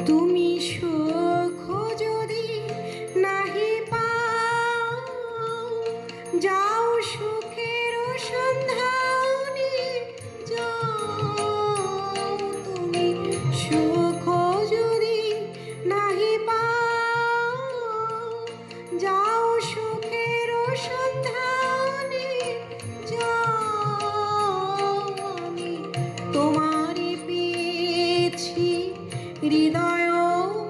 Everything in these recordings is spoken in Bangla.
তুমি সুখ যদি নাহি পাও, যাও সুখের সন্ধানে যাও। তুমি সুখ যদি নাহি পাও, যাও সুখের সন্ধানে যাও। আমি তোমারে পেয়েছি হৃদয়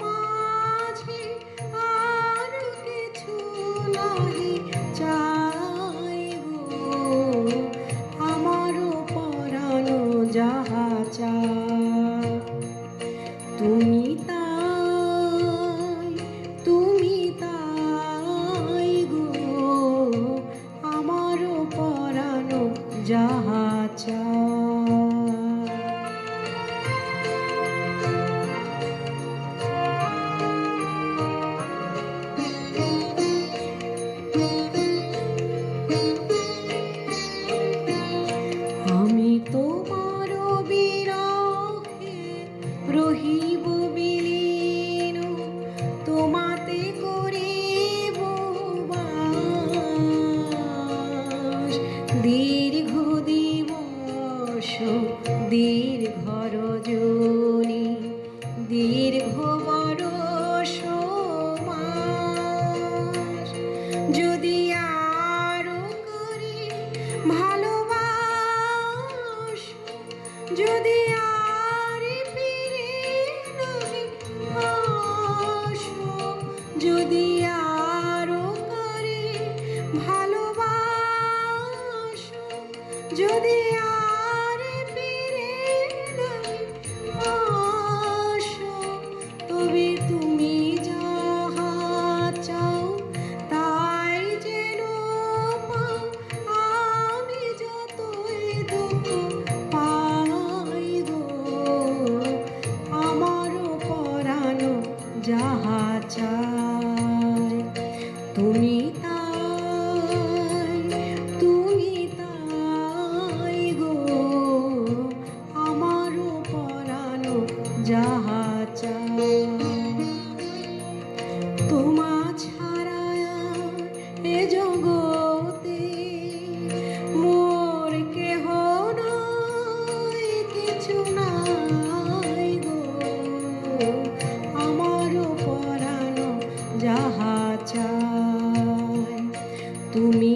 মাঝে, আর কিছু নাহি চাই গো। আমারও পরানো যাহা চায় তুমি তাই, তুমি তাই গো। আমারও পরানো যাহা চায়। আমি তোমার বিরহে রহিব বিলীন, তোমাতে করিব বাস। দীর্ঘ দিবস দীর্ঘ রজনী, দীর্ঘ বরষ মাস। যদি আরো করে ভালোবাস, যদি আর ফিরে নাহি আসো, যদি আরো করে ভালোবাস, যদি আর ফিরে নাহি আসো, তবে তুমি যাহা চাও তাই যেন পাও। আমি যতই দুঃখ পাই গো, আমারও পরানো যাহা চায় তুমি তাই, তুমি তাই গো। আমারও পরানো যাহা চায়। তোমা ছাড়া এ জগতে মোর কেহ নাই, কিছু নাই গো। আমারও পরানো যাহা চায় তুমি